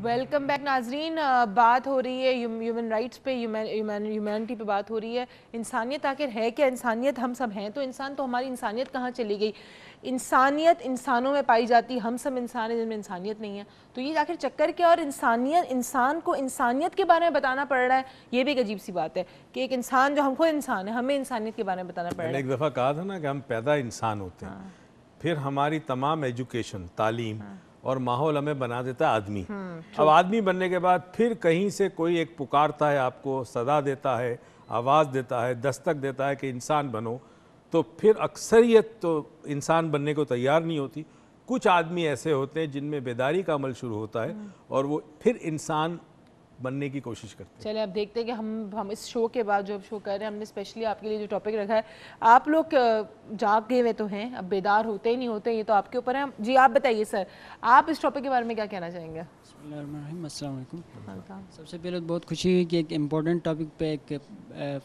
Welcome back ناظرین. بات ہو رہی ہے ہیومن رائٹس پہ, ہیومینٹی پہ بات ہو رہی ہے. انسانیت آخر ہے کیا؟ انسانیت ہم سب ہیں تو انسان, تو ہماری انسانیت کہاں چلی گئی؟ انسانیت انسانوں میں پائی جاتی, ہم سب انسان ہیں جن میں انسانیت نہیں ہے. تو یہ آخر چکر کیا؟ اور انسان کو انسانیت کے بارے میں بتانا پڑ رہا ہے, یہ بھی ایک عجیب سی بات ہے کہ ایک انسان جو ہم خود انسان ہے, ہمیں انسانیت کے بارے میں بتانا پڑ رہا ہے. میں نے ایک دفعہ کہا تھا نا کہ ہم پیدا انسان ہوتے ہیں, پھر ہماری تمام ایجوکیشن, تعلیم اور ماحول ہمیں بنا دیتا ہے آدمی. اب آدمی بننے کے بعد پھر کہیں سے کوئی ایک پکارتا ہے, آپ کو صدا دیتا ہے, آواز دیتا ہے, دستک دیتا ہے کہ انسان بنو, تو پھر اکثریت تو انسان بننے کو تیار نہیں ہوتی. کچھ آدمی ایسے ہوتے ہیں جن میں بیداری کا عمل شروع ہوتا ہے اور وہ پھر انسان بننے کی کوشش کرتے ہیں. چلے اب دیکھتے ہیں کہ ہم اس شو کے بعد جو شو کر رہے ہیں, ہم نے اسپیشلی آپ کے لیے جو ٹاپک رکھا ہے, آپ لوگ جاگ گئے ہوئے تو ہیں, اب بیدار ہوتے ہی نہیں ہوتے, یہ تو آپ کے اوپر ہے. جی آپ بتائیے سر, آپ اس ٹاپک کے بارے میں کیا کہنا چاہیں گے؟ بسم اللہ الرحمن الرحیم. السلام علیکم. سب سے پہلے بہت خوشی ہوئی کہ ایک امپورٹنٹ ٹاپک پہ ایک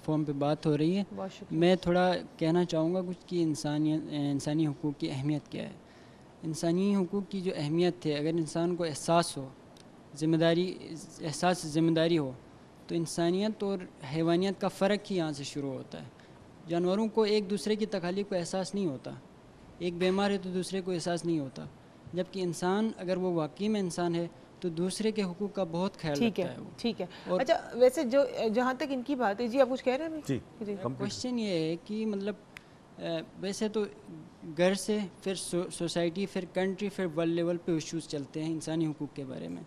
فورم پہ بات ہو رہی ہے. میں تھوڑا کہنا چاہوں گا کچھ کہ انسانی حقوق کی اہمیت کیا ہے. انسانی حقوق کی جو اہمیت ہے, اگر انسان کو احساس ہو, احساس ذمہ داری ہو, تو انسانیت اور حیوانیت کا فرق ہی یہاں سے شروع ہوتا ہے. جانوروں کو ایک دوسرے کی تکالیف کو احساس نہیں ہوتا, ایک بیمار ہے تو دوسرے کو احساس نہیں ہوتا, جبکہ انسان اگر وہ واقعی میں انسان ہے تو دوسرے کے حقوق کا بہت خیال رکھتا ہے. ٹھیک ہے. اچھا ویسے جو جہاں تک ان کی بات ہے, جی آپ کچھ کہہ رہے ہیں؟ جی کوشچن یہ ہے کہ مطلب ویسے تو گھر سے پھر سوسائٹی, پھر کنٹری, پھر ورلڈ لیول پہ ایشوز چلتے ہیں انسانی حقوق کے بارے میں,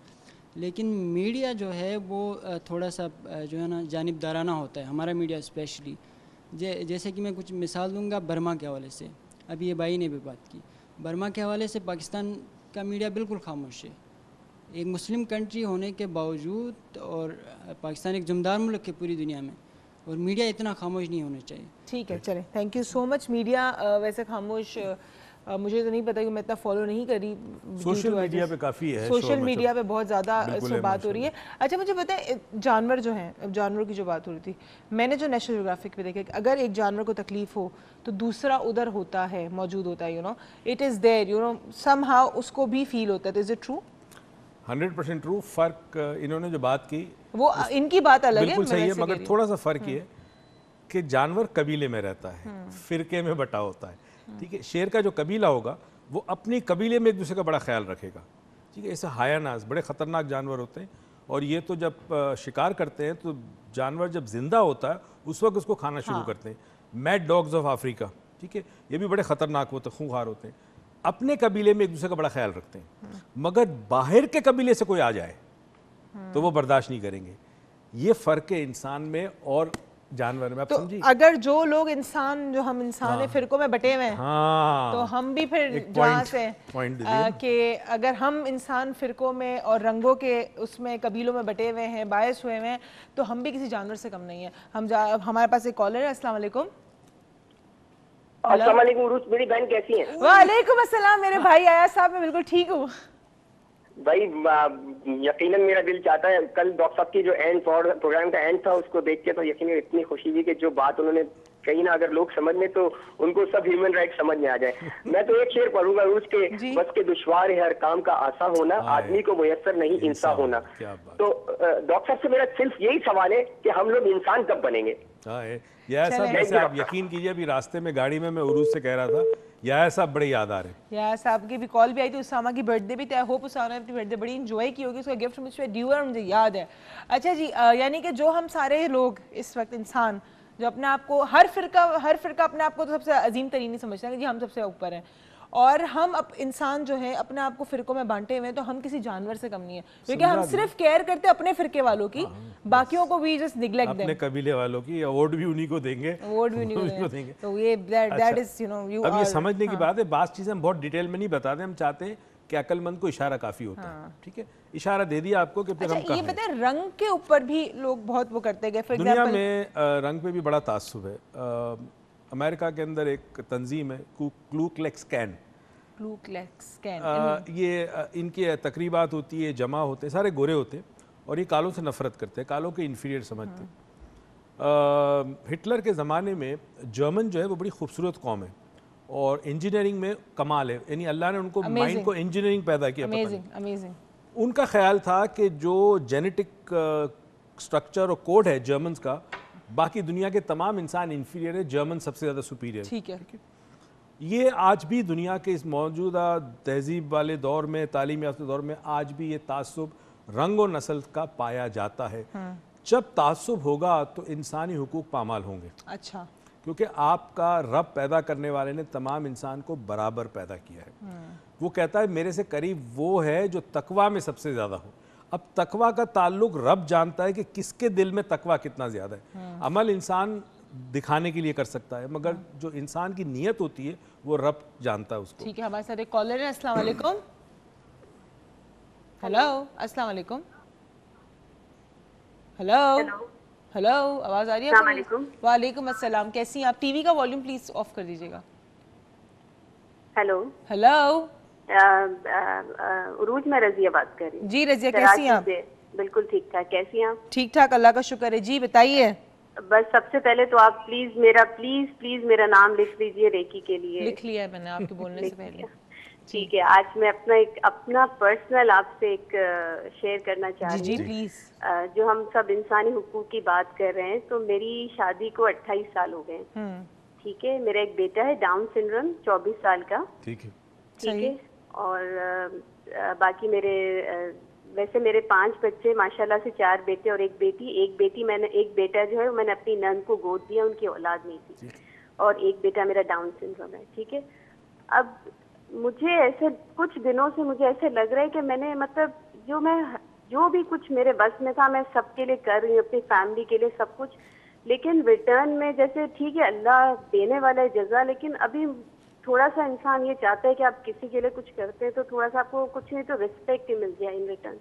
لیکن میڈیا جو ہے وہ تھوڑا سا جو ہے نا جانبدارانہ ہوتا ہے, ہمارا میڈیا اسپیشلی. جیسے کہ میں کچھ مثال دوں گا برما کے حوالے سے, ابھی یہ بھائی نے بھی بات کی. برما کے حوالے سے پاکستان کا میڈیا بالکل خاموش ہے, ایک مسلم کنٹری ہونے کے باوجود, اور پاکستان ایک ذمہ دار ملک ہے پوری دنیا میں, اور میڈیا اتنا خاموش نہیں ہونا چاہیے. ٹھیک ہے, چلیں, thank you so much. Media ویسے خاموش, مجھے تو نہیں پتا کہ میں اتنا فالو نہیں کری. سوشل میڈیا پہ کافی ہے, سوشل میڈیا پہ بہت زیادہ اس میں بات ہو رہی ہے. اچھا مجھے بتائیں, جانور جو ہیں, جانوروں کی جو بات ہو رہی تھی, میں نے جو نیشنل جیوگرافک پہ دیکھا کہ اگر ایک جانور کو تکلیف ہو تو دوسرا ادھر ہوتا ہے, موجود ہوتا ہے, it is there, some how اس کو بھی فیل ہوتا ہے. Is it true? 100% ٹرو. فرق انہوں نے جو بات کی وہ ان کی بات الگ ہے, بالکل صحیح ہے, مگر تھوڑا سا فرق یہ ہے کہ جانور قبیلے میں رہتا ہے, فرقے میں بٹا ہوتا ہے. ٹھیک ہے, شیر کا جو قبیلہ ہوگا وہ اپنی قبیلے میں ایک دوسرے کا بڑا خیال رکھے گا. ٹھیک ہے, ایسے ہائناز بڑے خطرناک جانور ہوتے ہیں, اور یہ تو جب شکار کرتے ہیں تو جانور جب زندہ ہوتا ہے اس وقت اس کو کھانا شروع کرتے ہیں. میڈ ڈاگز آف افریقہ, ٹھیک ہے, یہ بھی بڑے خطرناک ہوتے ہیں, خونخوار ہوتے ہیں, اپنے قبیلے میں ایک دوسرے کا بڑا خیال رکھتے ہیں. مگر باہر کے قبیلے سے کوئی آ جائے تو وہ برداشت نہیں کریں گے. یہ فرق ہے انسان میں اور جانور میں. تو اگر جو لوگ انسان, جو ہم انسان ہیں, فرقوں میں بٹے ہوئے ہیں, تو ہم بھی پھر جہاں سے کہ اگر ہم انسان فرقوں میں اور رنگوں کے اس میں قبیلوں میں بٹے ہوئے ہیں, باعث ہوئے ہیں, تو ہم بھی کسی جانور سے کم نہیں ہیں. ہمارے پاس ایک کالر ہے. السلام علیکم. السلام علیکم عروس, میری بہن کیسی ہیں؟ وعلیکم السلام میرے بھائی ایاز صاحب, میں بالکل ٹھیک ہوں. بھائی یقیناً میرا دل چاہتا ہے, کل ڈاکٹر صاحب کی جو پروگرام کا اینڈ تھا اس کو دیکھ کے تو یقیناً اتنی خوشی ہوئی کہ جو بات انہوں نے کہیں نا, اگر لوگ سمجھ لیں تو ان کو سب ہیومن رائٹ سمجھ میں آ جائے. میں تو ایک شعر پڑھوں گا عروس کے, بس کے دشوار ہے ہر کام کا آسان ہونا, آدمی کو میسر نہیں انسان ہونا. تو ڈاکٹر صاحب سے میرا صرف یہی سوال ہے کہ ہم لوگ انسان کب بنیں گے؟ جیسے آپ یقین کیجئے, ابھی راستے میں گاڑی میں عروس سے کہہ رہا تھا, یا صاحب بڑے یاد آ رہے ہیں. یا صاحب کی بھی کال بھی آئی تھی, اسامہ کی برتھ ڈے بھی تھی. آئی ہوپ اسامہ نے اپنی برتھ ڈے بڑی انجوائے کی ہوگی, اس کا گفٹ مجھ پہ ڈیو ہے, مجھے یاد ہے. اچھا جی, یعنی کہ جو ہم سارے لوگ اس وقت انسان جو اپنے آپ کو, ہر فرقہ اپنے آپ کو تو سب سے عظیم ترین نہیں سمجھتا کہ جی ہم سب سے اوپر ہیں, اور ہم انسان جو ہے اپنے آپ کو فرقوں میں بانٹے ہوئے ہیں, تو ہم کسی جانور سے کم نہیں ہیں, کیونکہ ہم صرف کیئر کرتے اپنے فرقے والوں کی, باقیوں کو بھی جسٹ نیگلیکٹ دیں. اپنے قبیلے والوں کی ایوارڈ بھی انہی کو دیں گے, ایوارڈ بھی انہی کو دیں گے. تو یہ دیٹ از اب یہ سمجھنے کی بات ہے, بعض چیزیں ہم بہت ڈیٹیل میں نہیں بتاتے, ہم چاہتے ہیں کہ عقل مند کو اشارہ کافی ہوتا ہے. ٹھیک ہے, اشارہ دے دیا آپ کو کہ پھر ہم کہاں ہیں. یہ پتہ ہے رنگ کے اوپر بھی لوگ بہت وہ کرتے گئے. دنیا میں رنگ پہ بھی بڑا تعصب ہے. امریکہ کے اندر ایک تنظیم ہے کلو کلیکس کین, یہ ان کی تقریبات ہوتی ہے, جمع ہوتے ہیں, سارے گورے ہوتے ہیں, اور یہ کالوں سے نفرت کرتے ہیں, کالوں کے انفیریئر سمجھتے ہیں. ہٹلر کے زمانے میں جرمن جو ہے وہ بڑی خوبصورت قوم ہے, اور انجینئرنگ میں کمال ہے, یعنی اللہ نے ان کو مائنڈ کو انجینئرنگ پیدا کیا. ان کا خیال تھا کہ جو جینیٹک سٹرکچر اور کوڈ ہے جرمنز کا، باقی دنیا کے تمام انسان انفیریئر ہے، جرمن سب سے زیادہ سپیریئر. ٹھیک ہے. یہ آج بھی دنیا کے اس موجودہ تہذیب والے دور میں، تعلیم یافتہ دور میں، آج بھی یہ تعصب رنگ و نسل کا پایا جاتا ہے. جب تعصب ہوگا تو انسانی حقوق پامال ہوں گے. اچھا. کیونکہ آپ کا رب پیدا کرنے والے نے تمام انسان کو برابر پیدا کیا ہے. وہ کہتا ہے میرے سے قریب وہ ہے جو تقویٰ میں سب سے زیادہ ہو. اب تقویٰ کا تعلق رب جانتا ہے کہ کس کے دل میں تقویٰ کتنا زیادہ ہے. عمل انسان دکھانے کے لیے کر سکتا ہے، مگر جو انسان کی نیت ہوتی ہے وہ رب جانتا ہے اس کو. ٹھیک ہے. ہمارے ساتھ ایک کالر ہے. السلام علیکم. ہیلو، السلام علیکم. ہیلو ہیلو، آواز آ رہی ہے؟ السلام علیکم. وعلیکم السلام. کیسی ہیں آپ؟ ٹی وی کا والیوم پلیز آف کر دیجیے گا. Hello hello. عروج، میں رضیہ بات کر رہی ہوں. جی رضیہ، کیسی ہیں آپ؟ بالکل ٹھیک ٹھاک. کیسی ہیں آپ؟ ٹھیک ٹھاک، اللہ کا شکر ہے. جی بتائیے. بس سب سے پہلے تو آپ پلیز میرا نام لکھ لیجئے ریکی کے لیے. لکھ لیا ہے میں نے آپ کے بولنے سے پہلے. ٹھیک ہے. آج میں اپنا پرسنل آپ سے ایک شیئر کرنا چاہ رہی ہوں. جی پلیز. جو ہم سب انسانی حقوق کی بات کر رہے ہیں، تو میری شادی کو 28 سال ہو گئے. ٹھیک ہے. میرا ایک بیٹا ہے ڈاؤن سنڈروم 24 سال کا. ٹھیک ہے. ٹھیک ہے. اور باقی ویسے میرے 5 بچے ماشاءاللہ سے، 4 بیٹے اور ایک بیٹی. ایک بیٹا جو ہے میں نے اپنی نند کو گود دیا، ان کی اولاد نہیں تھی. اور ایک بیٹا میرا ڈاؤن سنڈروم ہے. ٹھیک ہے. اب مجھے ایسے کچھ دنوں سے مجھے ایسے لگ رہا ہے کہ میں نے جو بھی کچھ میرے بس میں تھا میں سب کے لیے کر رہی ہوں، اپنی فیملی کے لیے سب کچھ. لیکن ریٹرن میں جیسے ٹھیک ہے اللہ دینے والا ہے جزا، لیکن ابھی تھوڑا سا انسان یہ چاہتا ہے کہ آپ کسی کے لیے کچھ کرتے ہیں تو تھوڑا سا آپ کو کچھ نہیں تو ریسپیکٹ ہی مل جائے ان ریٹرن.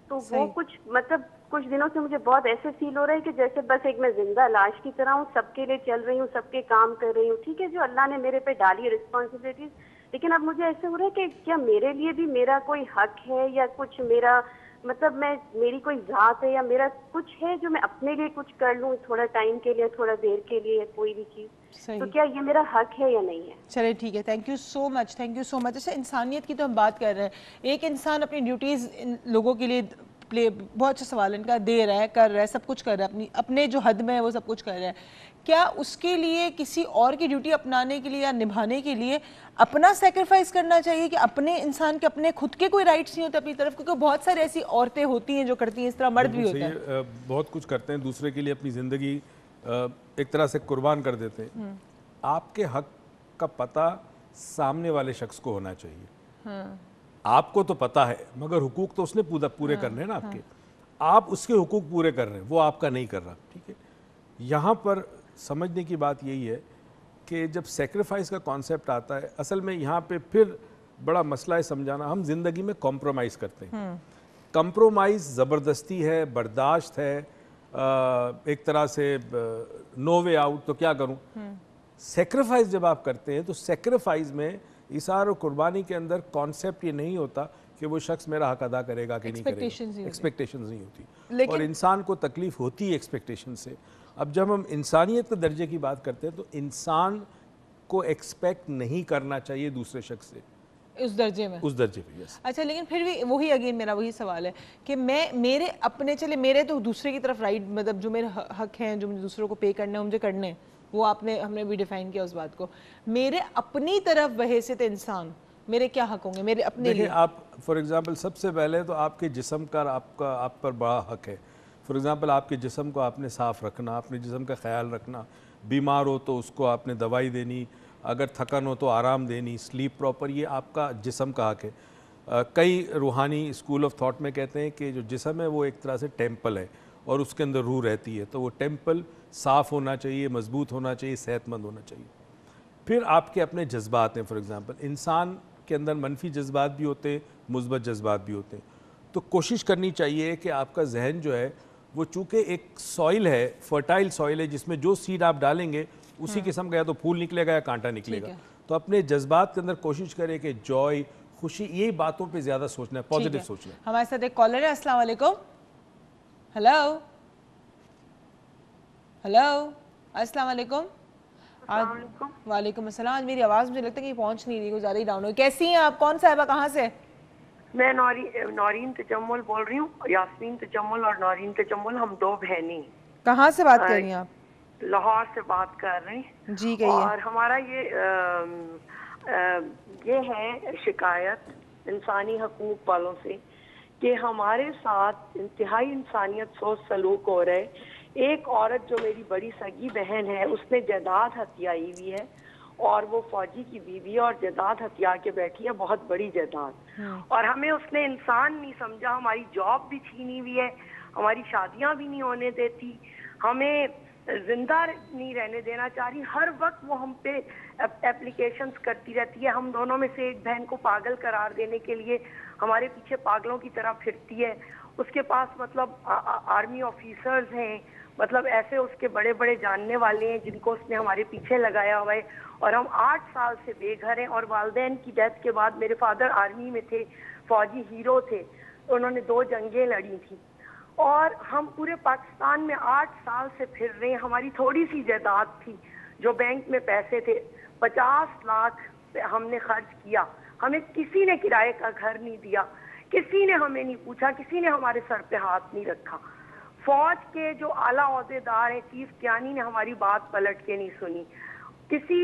تو وہ کچھ دنوں سے مجھے بہت ایسے فیل ہو رہا ہے کہ جیسے بس ایک میں زندہ لاش کی طرح ہوں، سب کے لیے چل رہی ہوں، سب کے کام کر رہی ہوں. ٹھیک ہے. جو اللہ نے میرے پہ ڈالی رسپانسبلٹیز، لیکن اب مجھے ایسے ہو رہا ہے کہ کیا میرے لیے بھی میرا کوئی حق ہے، یا کچھ میرا میری کوئی ذات ہے، یا میرا کچھ ہے جو میں اپنے لیے کچھ کر لوں تھوڑا ٹائم کے لیے، تھوڑا دیر کے لیے، کوئی بھی چیز. تو کیا یہ میرا حق ہے یا نہیں ہے؟ چلے ٹھیک ہے. تھینک یو سو مچ. جیسے انسانیت کی تو ہم بات کر رہے ہیں. ایک انسان اپنی ڈیوٹیز ان لوگوں کے لیے بہت اچھا سوال ان کا دے رہا ہے، کر رہا ہے، سب کچھ کر رہا ہے، اپنے جو حد میں ہے وہ سب کچھ کر رہا ہے. کیا اس کے لیے کسی اور کی ڈیوٹی اپنانے کے لیے یا نبھانے کے لیے اپنا سیکریفائز کرنا چاہیے کہ اپنے انسان کے اپنے خود کے کوئی رائٹس نہیں ہوتے اپنی طرف؟ کیونکہ بہت سارے ایسی عورتیں ہوتی ہیں جو کرتی ہیں اس طرح، مرد بھی ہوتے ہیں بہت کچھ کرتے ہیں دوسرے کے لیے، اپنی زندگی ایک طرح سے قربان کر دیتے ہیں. آپ کے حق کا پتہ سامنے والے شخص کو ہونا چاہیے. آپ کو تو پتہ ہے، مگر حقوق تو اس نے پورے کرنے ہیں نا آپ کے. آپ اس کے حقوق پورے کر رہے ہیں، وہ آپ کا نہیں کر رہا. ٹھیک ہے. یہاں پر سمجھنے کی بات یہی ہے کہ جب سیکریفائز کا کانسیپٹ آتا ہے، اصل میں یہاں پہ پھر بڑا مسئلہ ہے سمجھانا. ہم زندگی میں کمپرومائز کرتے ہیں. کمپرومائز زبردستی ہے، برداشت ہے، ایک طرح سے نو وے آؤٹ. تو کیا کروں؟ سیکریفائز جب آپ کرتے ہیں تو سیکریفائز میں، ایثار و قربانی کے اندر کانسیپٹ یہ نہیں ہوتا کہ وہ شخص میرا حق ادا کرے گا کہ نہیں کرے گا. ایکسپیکٹیشنز نہیں ہوتی، اور انسان کو تکلیف ہوتی ہے ایکسپیکٹیشن سے. اب جب ہم انسانیت کے درجے کی بات کرتے ہیں تو انسان کو ایکسپیکٹ نہیں کرنا چاہیے دوسرے شخص سے اس درجے میں. یس. اچھا، لیکن پھر بھی وہی اگین میرا وہی سوال ہے کہ میرے اپنے میرے تو دوسرے کی طرف رائٹ، مطلب جو میرے حق ہیں جو مجھے دوسروں کو پے کرنے ہیں مجھے کرنے ہیں، وہ ہم نے بھی ڈیفائن کیا اس بات کو. میرے اپنی طرف بحیثیت انسان میرے کیا حق ہوں گے میرے اپنے لیے؟ آپ فار ایگزامپل سب سے پہلے تو آپ کے جسم کا آپ پر بڑا حق ہے. فار ایگزامپل آپ کے جسم کو آپ نے صاف رکھنا، اپنے جسم کا خیال رکھنا. بیمار ہو تو اس کو آپ نے دوائی دینی، اگر تھکن ہو تو آرام دینی، سلیپ پراپر، یہ آپ کا جسم کا حق ہے. کئی روحانی اسکول آف تھاٹ میں کہتے ہیں کہ جو جسم ہے وہ ایک طرح سے ٹیمپل ہے اور اس کے اندر روح رہتی ہے. تو وہ ٹیمپل صاف ہونا چاہیے، مضبوط ہونا چاہیے، صحت مند ہونا چاہیے. پھر آپ کے اپنے جذبات ہیں. فار ایگزامپل انسان کے اندر منفی جذبات بھی ہوتے ہیں، مثبت جذبات بھی ہوتے ہیں. تو کوشش کرنی چاہیے کہ آپ کا ذہن جو ہے وہ چونکہ ایک سوئل ہے، فرٹائل سوئل ہے، جس میں جو سیڈ آپ ڈالیں گے اسی قسم کا یا تو پھول نکلے گا یا کانٹا نکلے گا. تو اپنے جذبات کے اندر کوشش کریں کہ جوائے، خوشی، یہی باتوں پہ زیادہ سوچنا ہے، پازیٹیو سوچنا ہے. ہمارے ساتھ ایک کالر ہے. السلام علیکم. ہیلو السلام علیکم. وعلیکم السلام. آج میری آواز مجھے لگتا ہے کہ پہنچ نہیں رہی، کوئی زیادہ ہی ڈاؤن ہو. کیسی ہیں آپ؟ کون صاحبہ کہاں سے؟ میں نورین تجمل بول رہی ہوں. یاسمین تجمل اور نورین تجمل ہم 2 بہنیں. کہاں سے بات کر رہی ہیں آپ؟ لاہور سے بات کر رہے ہیں. جی کہیے. اور ہمارا یہ ہے شکایت انسانی حقوق والوں سے کہ ہمارے ساتھ انتہائی انسانیت سوچ سلوک ہو رہے. ایک عورت جو میری بڑی سگی بہن ہے اس نے جائیداد ہتھیائی ہوئی ہے اور وہ فوجی کی بیوی اور جائیداد ہتھیا کے بیٹھی ہے, بہت بڑی جائیداد. اور ہمیں اس نے انسان نہیں سمجھا, ہماری جاب بھی چھینی ہوئی ہے, ہماری شادیاں بھی نہیں ہونے دیتی, ہمیں زندہ نہیں رہنے دینا چاہ رہی. ہر وقت وہ ہم پہ اپلیکیشنز کرتی رہتی ہے. ہم دونوں میں سے ایک بہن کو پاگل قرار دینے کے لیے ہمارے پیچھے پاگلوں کی طرح پھرتی ہے. اس کے پاس مطلب آرمی آفیسرز ہیں, مطلب ایسے اس کے بڑے بڑے جاننے والے ہیں جن کو اس نے ہمارے پیچھے لگایا ہوا ہے. اور ہم 8 سال سے بے گھر ہیں. اور والدین کی ڈیتھ کے بعد, میرے فادر آرمی میں تھے, فوجی ہیرو تھے, انہوں نے 2 جنگیں لڑی تھیں, اور ہم پورے پاکستان میں 8 سال سے پھر رہے ہیں. ہماری تھوڑی سی جائیداد تھی, جو بینک میں پیسے تھے, 50 لاکھ ہم نے خرچ کیا. ہمیں کسی نے کرائے کا گھر نہیں دیا, کسی نے ہمیں نہیں پوچھا, کسی نے ہمارے سر پہ ہاتھ نہیں رکھا. فوج کے جو اعلیٰ عہدیدار ہیں, چیف کیانی نے ہماری بات پلٹ کے نہیں سنی, کسی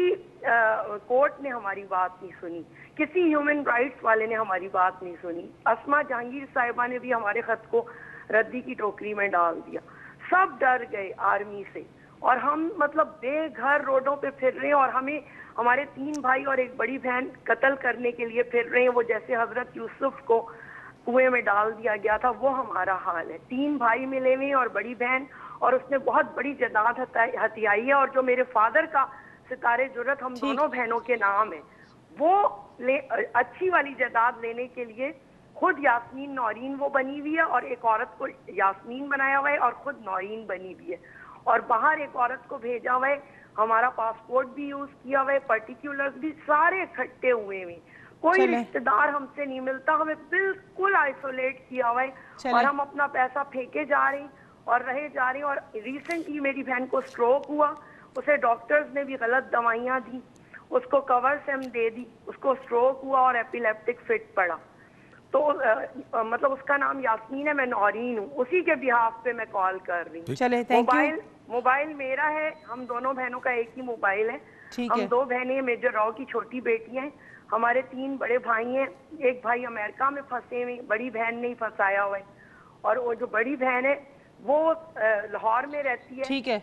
کورٹ نے ہماری بات نہیں سنی, کسی ہیومن رائٹس والے نے ہماری بات نہیں سنی. اسما جہانگیر صاحبہ نے بھی ہمارے خط کو ردی کی ٹوکری میں ڈال دیا. سب ڈر گئے آرمی سے, اور ہم مطلب بے گھر روڈوں پہ پھر رہے ہیں. اور ہمیں ہمارے 3 بھائی اور ایک بڑی بہن قتل کرنے کے لیے پھر رہے ہیں. وہ جیسے حضرت یوسف کو کنویں میں ڈال دیا گیا تھا, وہ ہمارا حال ہے. 3 بھائی ملے ہوئے اور بڑی بہن, اور اس نے بہت بڑی جائیداد ہتھیائی ہے. اور جو میرے فادر کا ستارے جرت ہم دونوں بہنوں کے نام ہے, وہ اچھی والی جائیداد لینے کے لیے خود یاسمین نورین وہ بنی ہوئی ہے, اور ایک عورت کو یاسمین بنایا ہوا ہے, اور خود نورین بنی ہوئی ہے, اور باہر ایک عورت کو بھیجا ہوا ہے. ہمارا پاسپورٹ بھی یوز کیا ہوا ہے, پرٹیکولرز بھی سارے اکٹھے ہوئے ہوئے. کوئی رشتہ دار ہم سے نہیں ملتا, ہمیں بالکل آئسولیٹ کیا ہوا ہے, اور ہم اپنا پیسہ پھینکے جا رہے ہیں اور رہے جا رہے ہیں. اور ریسنٹلی میری بہن کو سٹروک ہوا, اسے ڈاکٹرز نے بھی غلط دوائیاں دی, اس کو کور سیم دے دی, اس کو سٹروک ہوا اور ایپیلیپٹک فٹ پڑا. تو مطلب اس کا نام یاسمین ہے, میں نورین ہوں. اسی کے بہاف پہ میں کال کر رہی ہوں. موبائل میرا ہے, ہم دونوں بہنوں کا ایک ہی موبائل ہے. ہم 2 بہنیں, میجر راؤ کی چھوٹی بیٹی ہیں, ہمارے 3 بڑے بھائی ہیں. ایک بھائی امریکہ میں پھنسے ہوئے, بڑی بہن نے ہی پھنسایا ہوا ہے. اور وہ جو بڑی بہن ہے وہ لاہور میں رہتی ہے. ٹھیک ہے,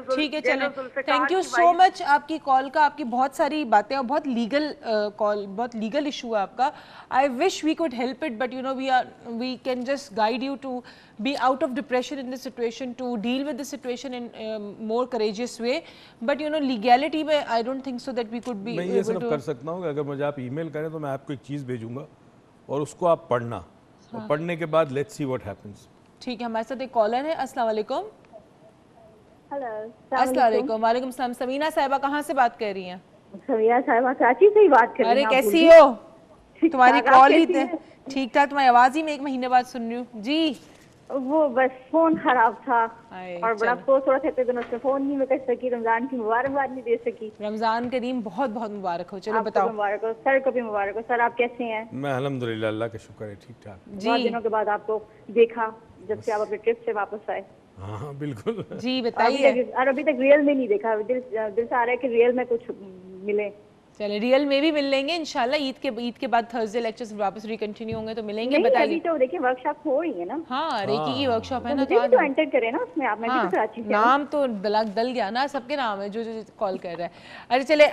ٹھیک ہے, چلیں. تھینک یو سو مچ آپ کی کال کا, آپ کی بہت ساری باتیں, اور بہت لیگل کال, بہت لیگل ایشو ہے آپ کا. I wish we could help it, but you know we can just guide you to be out of depression in this situation, to deal with the situation in more courageous way. But you know, legality میں I don't think so that we could be میں یہ صرف کر سکتا ہوں کہ اگر مجھے آپ ای میل کریں تو میں آپ کو ایک چیز بھیجوں گا, اور اس کو آپ پڑھنا, اور پڑھنے کے بعد لیٹس سی واٹ ہیپنس. ٹھیک ہے. ہمارے ساتھ ایک کالر ہے. السلام علیکم. ہیلو, السلام علیکم. وعلیکم السلام. سمینہ صاحبہ کہاں سے بات کر رہی ہیں؟ سمینہ صاحبہ کراچی سے ہی بات کر رہی ہیں. ارے کیسی ہو؟ تمہاری کال ہی ٹھیک ٹھاک, تمہاری آواز ہی میں 1 مہینے بعد سن رہی ہوں. جی وہ بس فون خراب تھا اور بڑا افسوس ہو رہا تھا, اتنے دنوں سے فون نہیں میں کر سکی, رمضان کی مبارکباد نہیں دے سکی. رمضان کریم بہت بہت مبارک ہو. چلو بتاؤ. مبارک ہو سر, کو بھی مبارک ہو سر. آپ کیسے ہیں؟ میں الحمدللہ, اللہ کا شکر ہے, ٹھیک ٹھاک. بہت دنوں کے بعد آپ کو دیکھا جب سے آپ اپنے ٹرپ سے واپس آئے. ہاں بالکل. جی بتائیے. اور ابھی تک ریئل میں نہیں دیکھا, دل سے آ رہا ہے کہ ریئل میں کچھ ملے. چلے ریئل میں بھی مل لیں گے انشاءاللہ. عید کے بعد تھرسڈے لیکچرز واپس ریکنٹینیو ہوں گے تو ملیں گے. بتائیے. ابھی تو دیکھیں ورک شاپ ہو رہی ہے نا. ہاں, ریکی کی ورک شاپ ہے نا, تو انٹر کرے نا اس میں. آپ میں بھی تو کراچی سے, نام تو دل گیا نا, سب کے نام ہے جو کال کر رہا ہے. اچھا چلے,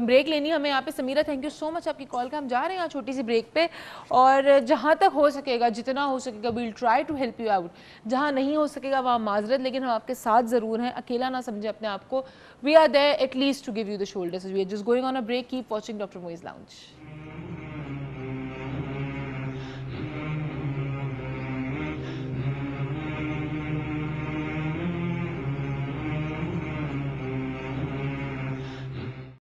بریک لینی ہمیں یہاں پہ. سمیرہ تھینک یو سو مچ آپ کی کال کا. ہم جا رہے ہیں چھوٹی سی بریک پہ, اور جہاں تک ہو سکے گا, جتنا ہو سکے گا, we'll try to help you out. جہاں نہیں ہو سکے گا وہاں معذرت, لیکن ہم آپ کے ساتھ ضرور ہیں. اکیلا نہ سمجھیں اپنے آپ کو. We are there at least to give you the shoulders. We are just going on a break. Keep watching Dr. Moiz Lounge.